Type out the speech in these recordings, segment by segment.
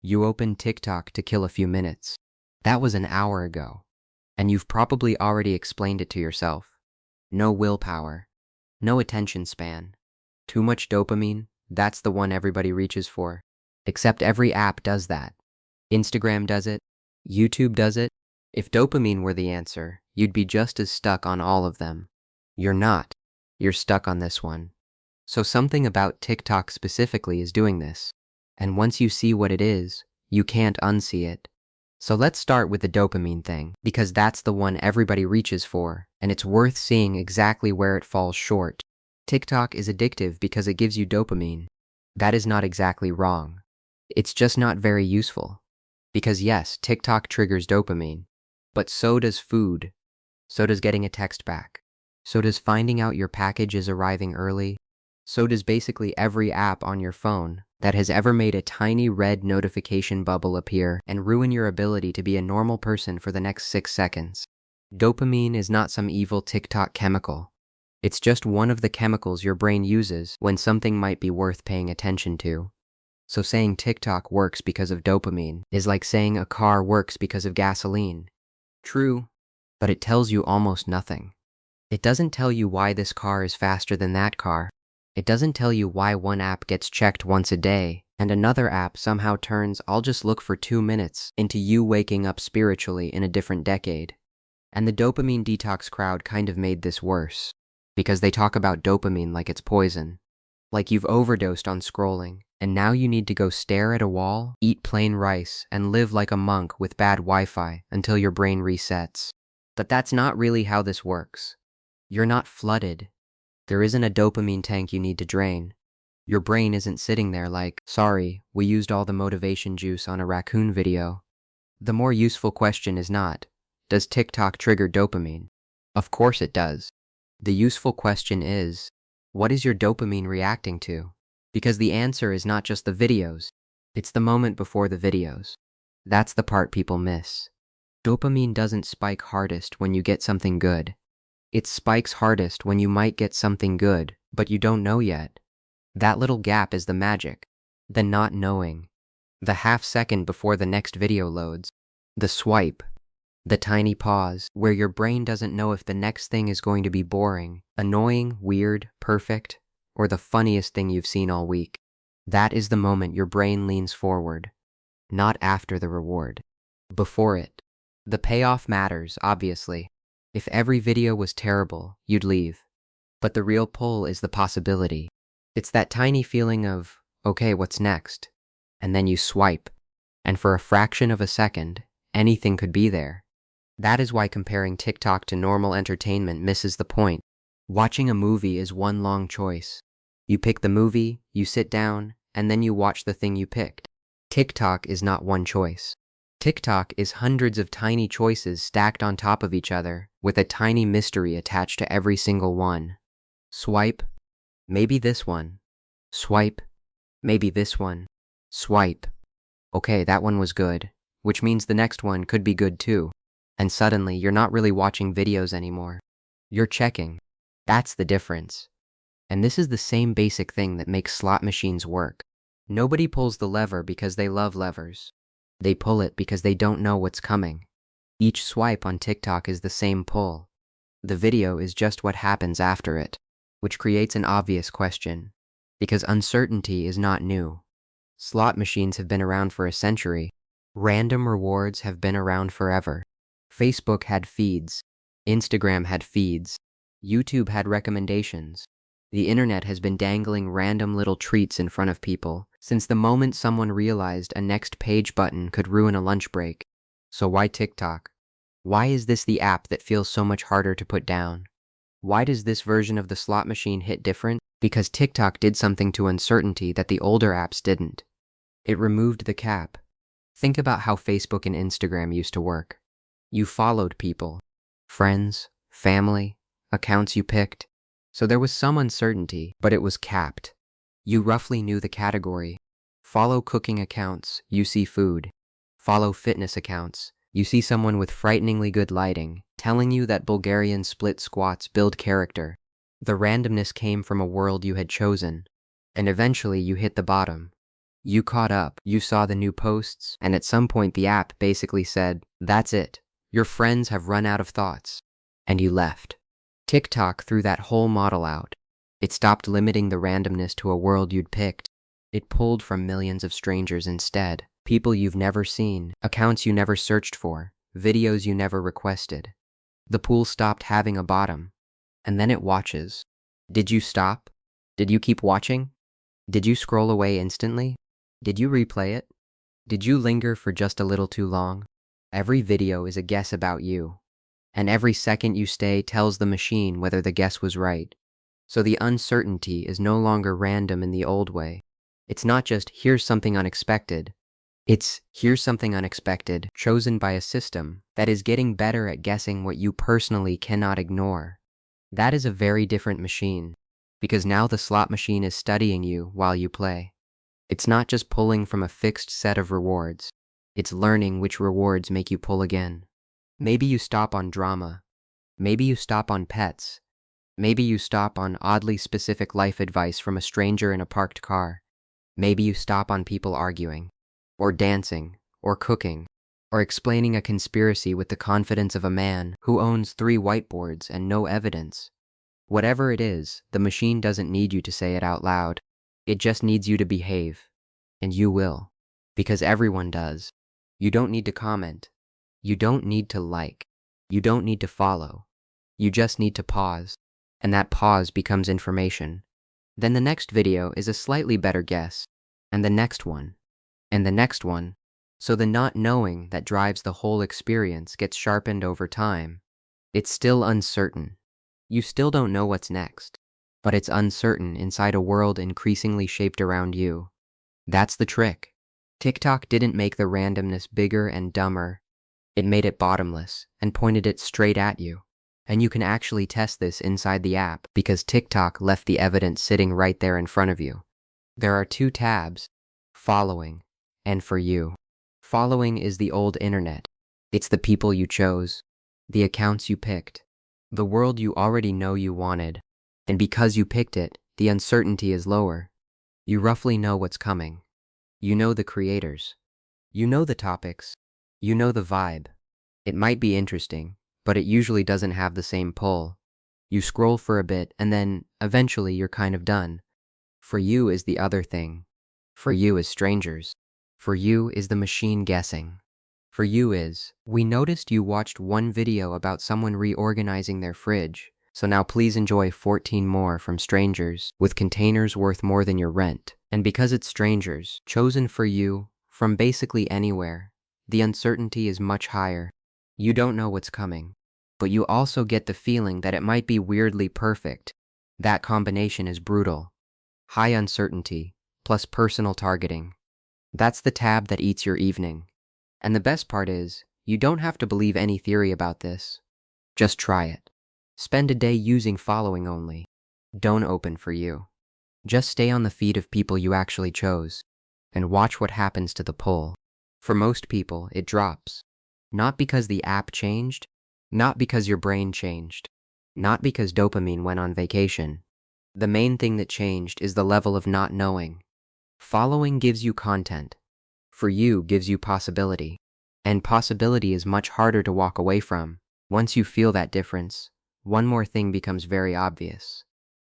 You opened TikTok to kill a few minutes. That was an hour ago. And you've probably already explained it to yourself. No willpower. No attention span. Too much dopamine, that's the one everybody reaches for. Except every app does that. Instagram does it. YouTube does it. If dopamine were the answer, you'd be just as stuck on all of them. You're not. You're stuck on this one. So something about TikTok specifically is doing this. And once you see what it is, you can't unsee it. So let's start with the dopamine thing, because that's the one everybody reaches for, and it's worth seeing exactly where it falls short. TikTok is addictive because it gives you dopamine. That is not exactly wrong. It's just not very useful. Because yes, TikTok triggers dopamine, but so does food. So does getting a text back. So does finding out your package is arriving early. So does basically every app on your phone that has ever made a tiny red notification bubble appear and ruin your ability to be a normal person for the next 6 seconds. Dopamine is not some evil TikTok chemical. It's just one of the chemicals your brain uses when something might be worth paying attention to. So saying TikTok works because of dopamine is like saying a car works because of gasoline. True, but it tells you almost nothing. It doesn't tell you why this car is faster than that car. It doesn't tell you why one app gets checked once a day and another app somehow turns "I'll just look for 2 minutes" into you waking up spiritually in a different decade. And the dopamine detox crowd kind of made this worse, because they talk about dopamine like it's poison. Like you've overdosed on scrolling, and now you need to go stare at a wall, eat plain rice, and live like a monk with bad Wi-Fi until your brain resets. But that's not really how this works. You're not flooded. There isn't a dopamine tank you need to drain. Your brain isn't sitting there like, sorry, we used all the motivation juice on a raccoon video. The more useful question is not, does TikTok trigger dopamine? Of course it does. The useful question is, what is your dopamine reacting to? Because the answer is not just the videos, it's the moment before the videos. That's the part people miss. Dopamine doesn't spike hardest when you get something good. It spikes hardest when you might get something good, but you don't know yet. That little gap is the magic. The not knowing. The half second before the next video loads. The swipe. The tiny pause where your brain doesn't know if the next thing is going to be boring, annoying, weird, perfect, or the funniest thing you've seen all week. That is the moment your brain leans forward. Not after the reward. Before it. The payoff matters, obviously. If every video was terrible, you'd leave. But the real pull is the possibility. It's that tiny feeling of, okay, what's next? And then you swipe. And for a fraction of a second, anything could be there. That is why comparing TikTok to normal entertainment misses the point. Watching a movie is one long choice. You pick the movie, you sit down, and then you watch the thing you picked. TikTok is not one choice. TikTok is hundreds of tiny choices stacked on top of each other, with a tiny mystery attached to every single one. Swipe. Maybe this one. Swipe. Maybe this one. Swipe. Okay, that one was good, which means the next one could be good too. And suddenly, you're not really watching videos anymore. You're checking. That's the difference. And this is the same basic thing that makes slot machines work. Nobody pulls the lever because they love levers. They pull it because they don't know what's coming. Each swipe on TikTok is the same pull. The video is just what happens after it, which creates an obvious question, because uncertainty is not new. Slot machines have been around for a century. Random rewards have been around forever. Facebook had feeds. Instagram had feeds. YouTube had recommendations. The internet has been dangling random little treats in front of people since the moment someone realized a next page button could ruin a lunch break. So why TikTok? Why is this the app that feels so much harder to put down? Why does this version of the slot machine hit different? Because TikTok did something to uncertainty that the older apps didn't. It removed the cap. Think about how Facebook and Instagram used to work. You followed people, friends, family, accounts you picked. So there was some uncertainty, but it was capped. You roughly knew the category. Follow cooking accounts, you see food. Follow fitness accounts, you see someone with frighteningly good lighting, telling you that Bulgarian split squats build character. The randomness came from a world you had chosen. And eventually you hit the bottom. You caught up, you saw the new posts, and at some point the app basically said, "That's it. Your friends have run out of thoughts." And you left. TikTok threw that whole model out. It stopped limiting the randomness to a world you'd picked. It pulled from millions of strangers instead. People you've never seen, accounts you never searched for, videos you never requested. The pool stopped having a bottom. And then it watches. Did you stop? Did you keep watching? Did you scroll away instantly? Did you replay it? Did you linger for just a little too long? Every video is a guess about you. And every second you stay tells the machine whether the guess was right. So the uncertainty is no longer random in the old way. It's not just, here's something unexpected. It's, here's something unexpected, chosen by a system that is getting better at guessing what you personally cannot ignore. That is a very different machine, because now the slot machine is studying you while you play. It's not just pulling from a fixed set of rewards. It's learning which rewards make you pull again. Maybe you stop on drama. Maybe you stop on pets. Maybe you stop on oddly specific life advice from a stranger in a parked car. Maybe you stop on people arguing, or dancing, or cooking, or explaining a conspiracy with the confidence of a man who owns 3 whiteboards and no evidence. Whatever it is, the machine doesn't need you to say it out loud. It just needs you to behave. And you will. Because everyone does. You don't need to comment. You don't need to like. You don't need to follow. You just need to pause. And that pause becomes information. Then the next video is a slightly better guess. And the next one. And the next one. So the not knowing that drives the whole experience gets sharpened over time. It's still uncertain. You still don't know what's next. But it's uncertain inside a world increasingly shaped around you. That's the trick. TikTok didn't make the randomness bigger and dumber. It made it bottomless and pointed it straight at you. And you can actually test this inside the app because TikTok left the evidence sitting right there in front of you. There are 2 tabs, Following and For You. Following is the old internet. It's the people you chose, the accounts you picked, the world you already know you wanted. And because you picked it, the uncertainty is lower. You roughly know what's coming. You know the creators. You know the topics. You know the vibe. It might be interesting, but it usually doesn't have the same pull. You scroll for a bit and then, eventually, you're kind of done. For You is the other thing. For You is strangers. For You is the machine guessing. For You is, we noticed you watched one video about someone reorganizing their fridge, so now please enjoy 14 more from strangers with containers worth more than your rent. And because it's strangers, chosen for you, from basically anywhere, the uncertainty is much higher. You don't know what's coming, but you also get the feeling that it might be weirdly perfect. That combination is brutal. High uncertainty, plus personal targeting. That's the tab that eats your evening. And the best part is, you don't have to believe any theory about this. Just try it. Spend a day using following only. Don't open For You. Just stay on the feed of people you actually chose, and watch what happens to the pull. For most people, it drops. Not because the app changed, not because your brain changed, not because dopamine went on vacation. The main thing that changed is the level of not knowing. Following gives you content. For You gives you possibility. And possibility is much harder to walk away from. Once you feel that difference, one more thing becomes very obvious.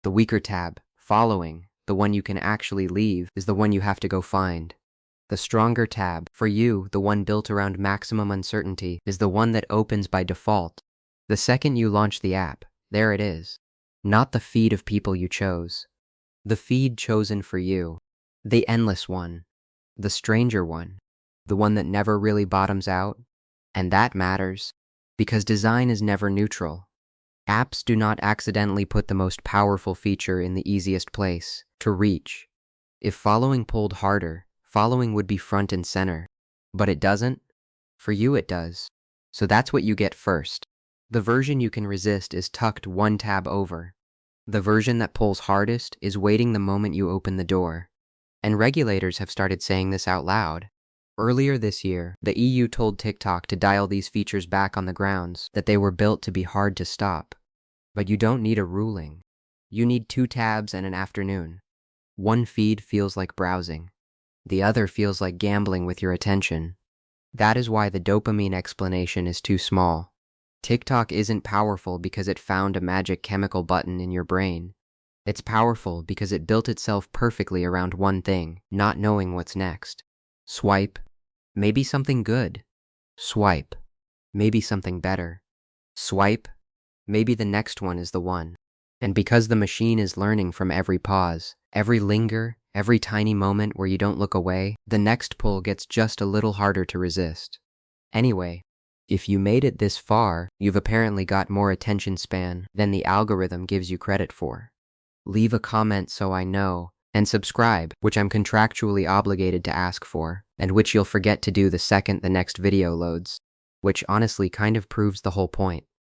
The weaker tab, Following, the one you can actually leave, is the one you have to go find. The stronger tab, For You, the one built around maximum uncertainty, is the one that opens by default. The second you launch the app, there it is. Not the feed of people you chose. The feed chosen for you. The endless one. The stranger one. The one that never really bottoms out. And that matters, because design is never neutral. Apps do not accidentally put the most powerful feature in the easiest place, to reach. If following pulled harder, following would be front and center. But it doesn't. For you it does. So that's what you get first. The version you can resist is tucked 1 tab over. The version that pulls hardest is waiting the moment you open the door. And regulators have started saying this out loud. Earlier this year, the EU told TikTok to dial these features back on the grounds that they were built to be hard to stop. But you don't need a ruling. You need 2 tabs and an afternoon. One feed feels like browsing. The other feels like gambling with your attention. That is why the dopamine explanation is too small. TikTok isn't powerful because it found a magic chemical button in your brain. It's powerful because it built itself perfectly around one thing, not knowing what's next. Swipe, maybe something good. Swipe, maybe something better. Swipe, maybe the next one is the one. And because the machine is learning from every pause, every linger, every tiny moment where you don't look away, the next pull gets just a little harder to resist. Anyway, if you made it this far, you've apparently got more attention span than the algorithm gives you credit for. Leave a comment so I know, and subscribe, which I'm contractually obligated to ask for, and which you'll forget to do the second the next video loads, which honestly kind of proves the whole point.